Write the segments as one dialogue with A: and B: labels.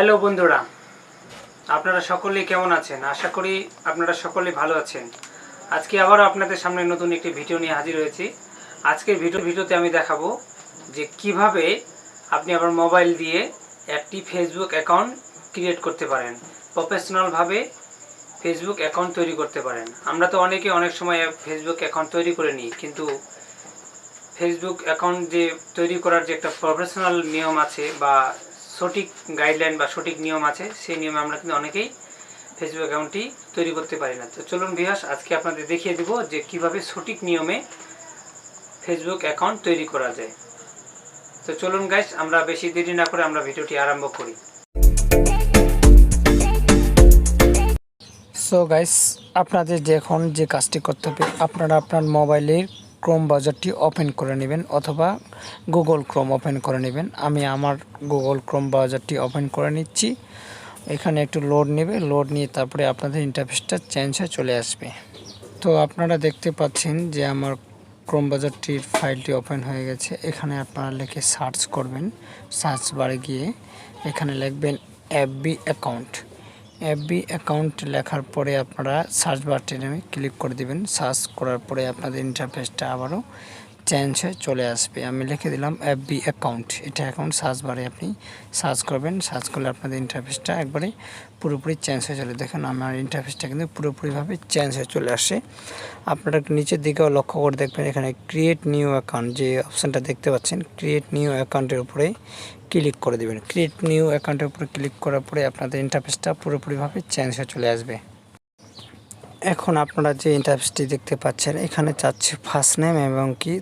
A: Hello বন্ধুরা, আপনারা সকলেই কেমন আছেন? আশা করি আপনারা সকলেই ভালো আছেন। আজকে আবারও আপনাদের সামনে নতুন একটি ভিডিও নিয়ে হাজির হয়েছি। আজকের ভিডিওতে আমি দেখাবো যে কিভাবে আপনি আপনার মোবাইল দিয়ে একটি ফেসবুক অ্যাকাউন্ট ক্রিয়েট করতে পারেন, প্রফেশনালভাবে ফেসবুক অ্যাকাউন্ট তৈরি করতে পারেন। আমরা তো অনেক সময় ফেসবুক অ্যাকাউন্ট তৈরি করে নিই, কিন্তু ফেসবুক অ্যাকাউন্ট যে তৈরি করার যে একটা প্রফেশনাল নিয়ম আছে বা সঠিক গাইডলাইন বা সঠিক নিয়ম আছে, সেই নিয়মে আমরা কিন্তু অনেকেই ফেসবুক অ্যাকাউন্টটি তৈরি করতে পারি না। তো চলুন ভিউয়ার্স, আজকে আপনাদের দেখিয়ে দেব যে কিভাবে সঠিক নিয়মে ফেসবুক অ্যাকাউন্ট তৈরি করা যায়। তো চলুন গাইস, আমরা বেশি দেরি না করে আমরা ভিডিওটি আরম্ভ করি।
B: সো গাইস, আপনাদের এখন যে কাজটি করতে হবে, আপনারা আপনার মোবাইলের ক্রোম ব্রাউজারটি ওপেন করে নেবেন অথবা গুগল ক্রোম ওপেন করে নেবেন। আমি আমার গুগল ক্রোম ব্রাউজারটি ওপেন করে নিচ্ছি। এখানে একটু লোড নেবে, লোড নিয়ে তারপরে আপনাদের ইন্টারফেসটা চেঞ্জ হয়ে চলে আসবে। তো আপনারা দেখতে পাচ্ছেন যে আমার ক্রোম ব্রাউজারটির ফাইলটি ওপেন হয়ে গেছে। এখানে আপনারা লিখে সার্চ করবেন, সার্চ বারে গিয়ে এখানে লিখবেন এফবি অ্যাকাউন্ট। এফবি অ্যাকাউন্ট লেখার পরে আপনারা সার্চ বাটনে ক্লিক করে দিবেন। সার্চ করার পরে আপনাদের ইন্টারফেসটা আবারও চেঞ্জ হয়ে চলে আসবে। আমি লিখে দিলাম এফবি অ্যাকাউন্ট। এটা অ্যাকাউন্ট সার্চ বারে আপনি সার্চ করবেন। সার্চ করলে আপনাদের ইন্টারফেসটা একবারে পুরোপুরি চেঞ্জ হয়ে চলে। দেখেন আমার ইন্টারফেসটা কিন্তু পুরোপুরিভাবে চেঞ্জ হয়ে চলে আসে। আপনারা নিচের দিকেও লক্ষ্য করে দেখবেন, এখানে ক্রিয়েট নিউ অ্যাকাউন্ট যে অপশানটা দেখতে পাচ্ছেন, ক্রিয়েট নিউ অ্যাকাউন্টের উপরে ক্লিক করে দেবেন। ক্রিয়েট নিউ অ্যাকাউন্টের উপরে ক্লিক করার পরে আপনাদের ইন্টারফেসটা পুরোপুরিভাবে চেঞ্জ হয়ে চলে আসবে। এখন আপনারা যে ইন্টারফেসটি দেখতে পাচ্ছেন, এখানে চাচ্ছে ফার্স্ট নেম এবং কি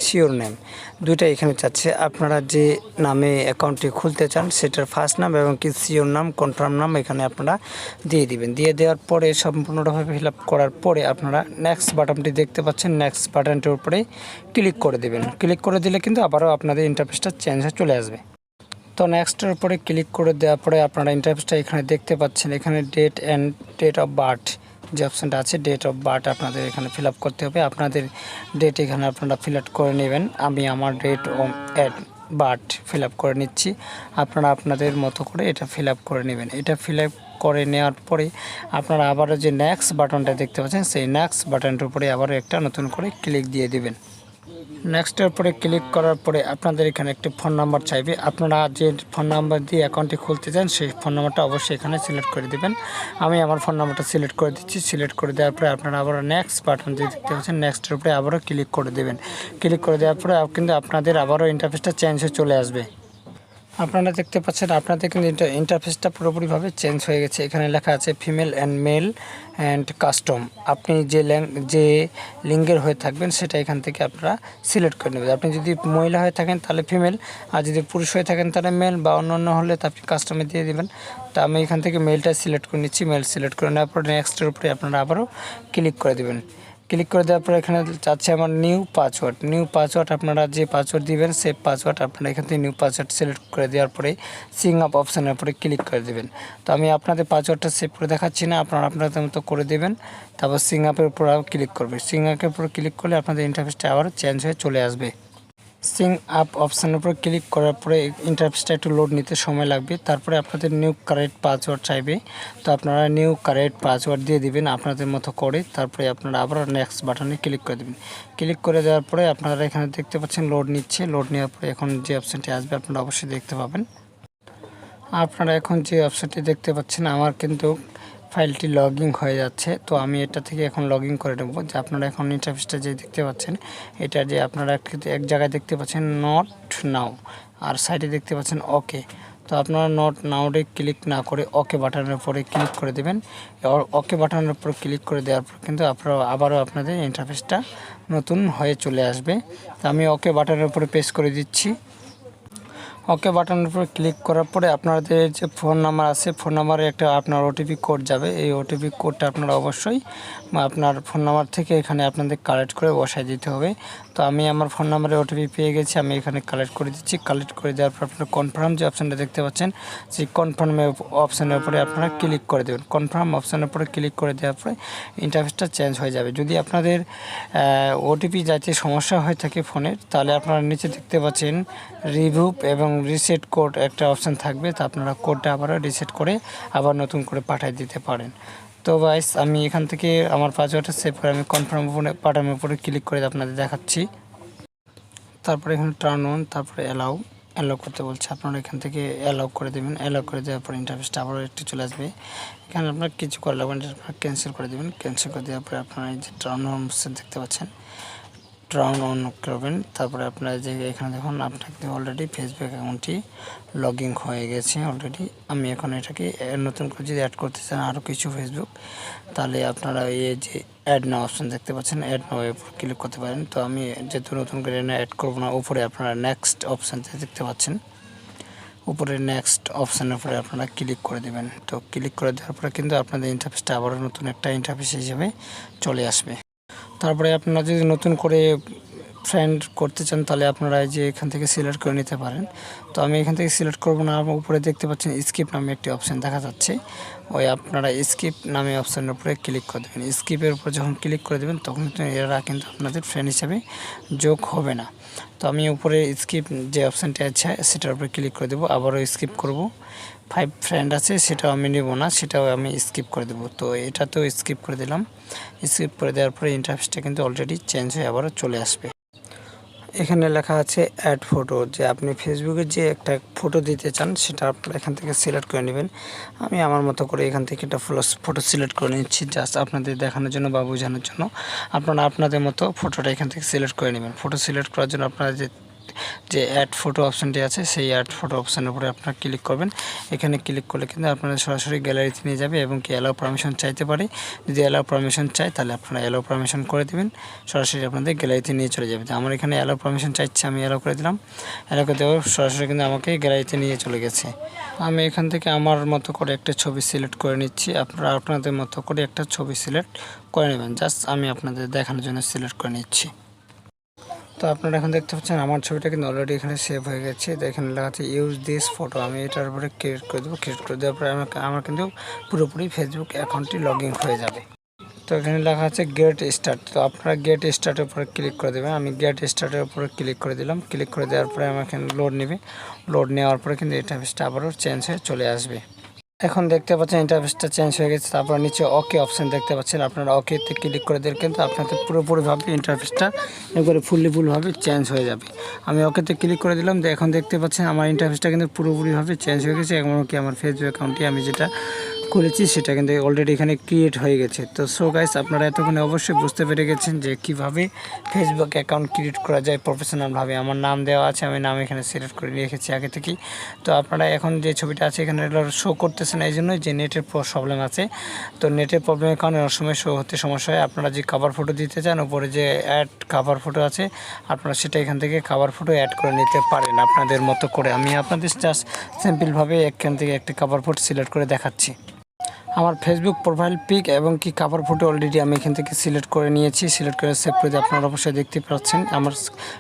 B: সিওর নেম, দুইটা এখানে চাচ্ছে। আপনারা যে নামে অ্যাকাউন্টটি খুলতে চান সেটার ফার্স্ট নাম এবং কি সিওর নাম, কনফার্ম নাম এখানে আপনারা দিয়ে দিবেন। দিয়ে দেওয়ার পরে সম্পূর্ণভাবে ফিল আপ করার পরে আপনারা নেক্সট বাটনটি দেখতে পাচ্ছেন, নেক্সট বাটনটির উপরে ক্লিক করে দেবেন। ক্লিক করে দিলে কিন্তু আবারও আপনাদের ইন্টারফেসটা চেঞ্জ হয়ে চলে আসবে। তো নেক্সটের উপরে ক্লিক করে দেওয়ার পরে আপনারা ইন্টারফেসটা এখানে দেখতে পাচ্ছেন। এখানে ডেট অফ বার্থ যে অপশানটা আছে, ডেট অফ বার্থ আপনাদের এখানে ফিল আপ করতে হবে। আপনাদের ডেট এখানে আপনারা ফিল আপ করে নেবেন। আমি আমার date of birth fill up করে নিচ্ছি। আপনারা আপনাদের মতো করে এটা ফিল আপ করে নেবেন। এটা ফিল আপ করে নেওয়ার পরে আপনারা আবারও যে নেক্সট বাটনটা দেখতে পাচ্ছেন, সেই নেক্সট বাটনটার উপরে আবারও একটা নতুন করে ক্লিক দিয়ে দেবেন। নেক্সটের উপরে ক্লিক করার পরে আপনাদের এখানে একটি ফোন নাম্বার চাইবে। আপনারা যে ফোন নাম্বার দিয়ে অ্যাকাউন্টটি খুলতে চান সেই ফোন নাম্বারটা অবশ্যই এখানে সিলেক্ট করে দেবেন। আমি আমার ফোন নাম্বারটা সিলেক্ট করে দিচ্ছি। সিলেক্ট করে দেওয়ার পরে আপনারা আবারও নেক্সট বাটন দিয়ে দেখতে পাচ্ছেন, নেক্সটের উপরে আবারও ক্লিক করে দেবেন। ক্লিক করে দেওয়ার পরে কিন্তু আপনাদের আবারও ইন্টারফেসটা চেঞ্জ হয়ে চলে আসবে। আপনারা দেখতে পাচ্ছেন আপনাদের কিন্তু ইন্টারফেসটা পুরোপুরিভাবে চেঞ্জ হয়ে গেছে। এখানে লেখা আছে female and male and custom. আপনি যে লিঙ্গের হয়ে থাকবেন সেটা এখান থেকে আপনারা সিলেক্ট করে নেবেন। আপনি যদি মহিলা হয়ে থাকেন তাহলে ফিমেল, আর যদি পুরুষ হয়ে থাকেন তাহলে মেল, বা অন্য হলে তো আপনি কাস্টমে দিয়ে দেবেন। তো আমি এখান থেকে মেলটা সিলেক্ট করে নিচ্ছি। মেল সিলেক্ট করে নেওয়ার পরে নেক্সটের উপরে আপনারা আবারও ক্লিক করে দেবেন। ক্লিক করে দেওয়ার পরে এখানে চাচ্ছে আমার নিউ পাসওয়ার্ড। নিউ পাসওয়ার্ড আপনারা যে পাসওয়ার্ড দিবেন সেই পাসওয়ার্ড আপনারা এখান থেকে নিউ পাসওয়ার্ড সিলেক্ট করে দেওয়ার পরে সিং আপ অপশানের উপরে ক্লিক করে দেবেন। তো আমি আপনাদের পাসওয়ার্ডটা সেভ করে দেখাচ্ছি না, আপনারা আপনাদের মতো করে দেবেন। তারপর সিং আপের উপর ক্লিক করবে। সিং আপের উপর ক্লিক করলে আপনাদের ইন্টারফেসটা আবার চেঞ্জ হয়ে চলে আসবে। সিং আপ অপশানের উপর ক্লিক করার পরে ইন্টারফেসটা একটু লোড নিতে সময় লাগবে। তারপরে আপনাদের নিউ কারেক্ট পাসওয়ার্ড চাইবে। তো আপনারা নিউ কারেক্ট পাসওয়ার্ড দিয়ে দিবেন আপনাদের মতো করে। তারপরে আপনারা আবার নেক্সট বাটনে ক্লিক করে দেবেন। ক্লিক করে দেওয়ার পরে আপনারা এখানে দেখতে পাচ্ছেন লোড নিচ্ছে। লোড নেওয়ার পরে এখন যে অপশানটি আসবে আপনারা অবশ্যই দেখতে পাবেন। আপনারা এখন যে অপশানটি দেখতে পাচ্ছেন, আমার কিন্তু ফাইলটি লগইন হয়ে যাচ্ছে। তো আমি এটা থেকে এখন লগইন করে নেব। যে আপনারা এখন ইন্টারফেসটা যে দেখতে পাচ্ছেন, এটা যে আপনারা এক জায়গায় দেখতে পাচ্ছেন নট নাও, আর সাইডে দেখতে পাচ্ছেন ওকে। তো আপনারা নট নাওতে ক্লিক না করে ওকে বাটনের উপরে ক্লিক করে দেবেন। ওকে বাটনের উপর ক্লিক করে দেওয়ার পর কিন্তু আপনারা আবারও আপনাদের ইন্টারফেসটা নতুন হয়ে চলে আসবে। তো আমি ওকে বাটনের উপরে প্রেস করে দিচ্ছি। ওকে বাটনের উপর ক্লিক করার পরে আপনাদের যে ফোন নাম্বার আছে, ফোন নাম্বারে একটা আপনার ওটিপি কোড যাবে। এই ওটিপি কোডটা আপনারা অবশ্যই আপনার ফোন নাম্বার থেকে এখানে আপনাদের কালেক্ট করে বসায় দিতে হবে। তো আমি আমার ফোন নাম্বারে ওটিপি পেয়ে গেছি, আমি এখানে কালেক্ট করে দিচ্ছি। কালেক্ট করে দেওয়ার পর আপনারা কনফার্ম যে অপশানটা দেখতে পাচ্ছেন, সেই কনফার্মের অপশানের উপরে আপনারা ক্লিক করে দেবেন। কনফার্ম অপশানের উপরে ক্লিক করে দেওয়ার পরে ইন্টারফেসটা চেঞ্জ হয়ে যাবে। যদি আপনাদের ওটিপি যাতে সমস্যা হয়ে থাকে ফোনের, তাহলে আপনারা নিচে দেখতে পাচ্ছেন রিমুভ এবং রিসেট কোড একটা অপশান থাকবে। তো আপনারা কোডটা আবারও রিসেট করে আবার নতুন করে পাঠিয়ে দিতে পারেন। তো গাইস, আমি এখান থেকে আমার পাসওয়ার্ডটা সেভ করে আমি কনফার্ম পাঠানোর উপরে ক্লিক করে আপনাদের দেখাচ্ছি। তারপরে এখানে টার্ন অন, তারপরে অ্যালাউ করতে বলছে, আপনারা এখান থেকে অ্যালাউ করে দেবেন। অ্যালাউ করে দেওয়ার পর ইন্টারফেসটা আবারও একটু চলে আসবে। এখানে আপনার কিছু করে লাগবেন, আপনারা ক্যান্সেল করে দেবেন। ক্যান্সেল করে দেওয়ার পরে আপনারা এই যে টার্ন অন দেখতে পাচ্ছেন, টার্ন অন করবেন। তারপরে আপনারা যে এখানে দেখুন আপনাকে অলরেডি ফেসবুক অ্যাকাউন্টটি লগ ইন হয়ে গেছে অলরেডি। আমি এখন এটাকে নতুন করে যদি অ্যাড করতে চান আরও কিছু ফেসবুক, তাহলে আপনারা এই যে অ্যাড নাও অপশান দেখতে পাচ্ছেন, অ্যাড নাও এর উপর ক্লিক করতে পারেন। তো আমি যেহেতু নতুন করে অ্যাড করবো না, উপরে আপনারা নেক্সট অপশানটা দেখতে পাচ্ছেন, উপরে নেক্সট অপশানের উপরে আপনারা ক্লিক করে দেবেন। তো ক্লিক করে দেওয়ার পরে কিন্তু আপনাদের ইন্টারফেসটা আবারও নতুন একটা ইন্টারফেস হিসেবে চলে আসবে। তারপরে আপনারা যদি নতুন করে ফ্রেন্ড করতে চান, তাহলে আপনারা এই যে এখান থেকে সিলেক্ট করে নিতে পারেন। তো আমি এখান থেকে সিলেক্ট করবো না, উপরে দেখতে পাচ্ছেন স্কিপ নামে একটি অপশান দেখা যাচ্ছে, ওই আপনারা স্কিপ নামে অপশানের উপরে ক্লিক করে দেবেন। স্কিপের উপর যখন ক্লিক করে দেবেন তখন কিন্তু এরা কিন্তু আপনাদের ফ্রেন্ড হিসেবে যোগ হবে না। তো আমি উপরে স্কিপ যে অপশানটি আছে সেটার উপরে ক্লিক করে দেবো, আবারও স্কিপ করব। 5 ফ্রেন্ড আছে সেটাও আমি নেব না, সেটাও আমি স্কিপ করে দেবো। তো এটা তো স্কিপ করে দিলাম। স্কিপ করে দেওয়ার পরে ইন্টারফেসটা কিন্তু অলরেডি চেঞ্জ হয়ে আবারও চলে আসবে। এখানে লেখা আছে অ্যাড ফটো, যে আপনি ফেসবুকে যে একটা ফটো দিতে চান সেটা আপনারা এখান থেকে সিলেক্ট করে নেবেন। আমি আমার মতো করে এখান থেকে একটা ফটো সিলেক্ট করে নিচ্ছি, জাস্ট আপনাদের দেখানোর জন্য বা বোঝানোর জন্য। আপনারা আপনাদের মতো ফটোটা এখান থেকে সিলেক্ট করে নেবেন। ফটো সিলেক্ট করার জন্য আপনারা যে অ্যাড ফটো অপশানটি আছে সেই অ্যাড ফটো অপশানের উপরে আপনারা ক্লিক করবেন। এখানে ক্লিক করলে কিন্তু আপনারা সরাসরি গ্যালারিতে নিয়ে যাবে এবং কি অ্যালাউ পারমিশন চাইতে পারে। যদি অ্যালাউ পারমিশন চাই তাহলে আপনারা অ্যালাউ পারমিশন করে দেবেন, সরাসরি আপনাদের গ্যালারিতে নিয়ে চলে যাবে। আমার এখানে অ্যালাউ পারমিশন চাইছে, আমি অ্যালাউ করে দিলাম। অ্যালাউ করে দেওয়ার সরাসরি কিন্তু আমাকে গ্যালারিতে নিয়ে চলে গেছে। আমি এখান থেকে আমার মতো করে একটা ছবি সিলেক্ট করে নিচ্ছি, আপনারা আপনাদের মতো করে একটা ছবি সিলেক্ট করে নেবেন। জাস্ট আমি আপনাদের দেখানোর জন্য সিলেক্ট করে নিচ্ছি। তো আপনারা এখন দেখতে পাচ্ছেন আমার ছবিটা কিন্তু অলরেডি এখানে সেভ হয়ে গেছে। তো এখানে লেখা আছে ইউজ দিস ফটো, আমি এটার উপরে ক্রিয়েট করে দেবো। ক্রিয়েট করে দেওয়ার পরে আমার কিন্তু পুরোপুরি ফেসবুক অ্যাকাউন্টটি লগ ইন হয়ে যাবে। তো এখানে লেখা আছে গেট স্টার্ট, তো আপনারা গেট স্টার্টের উপরে ক্লিক করে দেবেন। আমি গেট স্টার্টের উপরে ক্লিক করে দিলাম। ক্লিক করে দেওয়ার পরে আমার এখানে লোড নেবে। লোড নেওয়ার পরে কিন্তু ইন্টারফেসটা আবারও চেঞ্জ হয়ে চলে আসবে। এখন দেখতে পাচ্ছেন ইন্টারফেসটা চেঞ্জ হয়ে গেছে। তারপর নিচে ওকে অপশান দেখতে পাচ্ছেন, আপনারা ওকেতে ক্লিক করে দিলে কিন্তু আপনাদের পুরোপুরিভাবে ইন্টারফেসটা একবারে ফুলভাবে চেঞ্জ হয়ে যাবে। আমি ওকেতে ক্লিক করে দিলাম। এখন দেখতে পাচ্ছেন আমার ইন্টারফেসটা কিন্তু পুরোপুরিভাবে চেঞ্জ হয়ে গেছে। এমনকি আমার ফেসবুক অ্যাকাউন্টটি আমি যেটা করেছি সেটা কিন্তু অলরেডি এখানে ক্রিয়েট হয়ে গেছে। তো সো গাইস, আপনারা এতক্ষণে অবশ্যই বুঝতে পেরে গেছেন যে কীভাবে ফেসবুক অ্যাকাউন্ট ক্রিয়েট করা যায় প্রফেশনালভাবে। আমার নাম দেওয়া আছে, আমি নাম এখানে সিলেক্ট করে রেখেছি আগে থেকেই। তো আপনারা এখন যে ছবিটা আছে এখানে শো করতেছে না, এই জন্যই যে নেটের প্রবলেম আছে। তো নেটের প্রবলেমের কারণে অনেক সময় শো হতে সমস্যা হয়। আপনারা যে কভার ফটো দিতে চান, উপরে যে অ্যাড কভার ফটো আছে, আপনারা সেটা এখান থেকে কভার ফটো অ্যাড করে নিতে পারেন আপনাদের মতো করে। আমি আপনাদের জাস্ট সিম্পলভাবে এখান থেকে একটি কভার ফটো সিলেক্ট করে দেখাচ্ছি। আমার ফেসবুক প্রোফাইল পিক এবং কি কভার ফটো অলরেডি আমি এখান থেকে সিলেক্ট করে নিয়েছি। সিলেক্ট করে সেভ করে দিয়ে আপনারা অবশ্যই দেখতে পাচ্ছেন আমার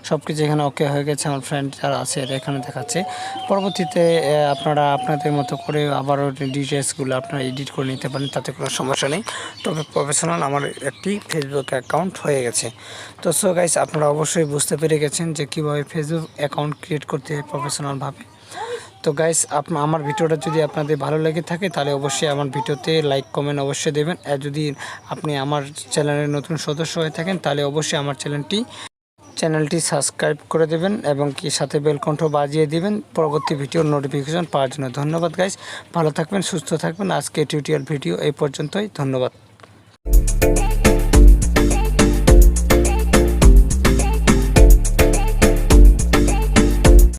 B: সব কিছু এখানে ওকে হয়ে গেছে। আমার ফ্রেন্ড যারা আছে এরা এখানে দেখাচ্ছে। পরবর্তীতে আপনারা আপনাদের মতো করে আবারও ডিটেলসগুলো আপনারা এডিট করে নিতে পারেন, তাতে কোনো সমস্যা নেই। তবে প্রফেশনাল আমার একটি ফেসবুক অ্যাকাউন্ট হয়ে গেছে। তো সো গাইস, আপনারা অবশ্যই বুঝতে পেরে গেছেন যে কীভাবে ফেসবুক অ্যাকাউন্ট ক্রিয়েট করতে হয় প্রফেশনালভাবে। তো গাইস, আমার ভিডিওটা যদি আপনাদের ভালো লেগে থাকে তাহলে অবশ্যই আমার ভিডিওতে লাইক কমেন্ট অবশ্যই দেবেন। আর যদি আপনি আমার চ্যানেলের নতুন সদস্য হয়ে থাকেন তাহলে অবশ্যই আমার চ্যানেলটি সাবস্ক্রাইব করে দেবেন এবং কি সাথে বেলকণ্ঠ বাজিয়ে দিবেন পরবর্তী ভিডিওর নোটিফিকেশন পাওয়ার জন্য। ধন্যবাদ গাইস, ভালো থাকবেন, সুস্থ থাকবেন। আজকে টিউটোরিয়াল ভিডিও এই পর্যন্তই। ধন্যবাদ।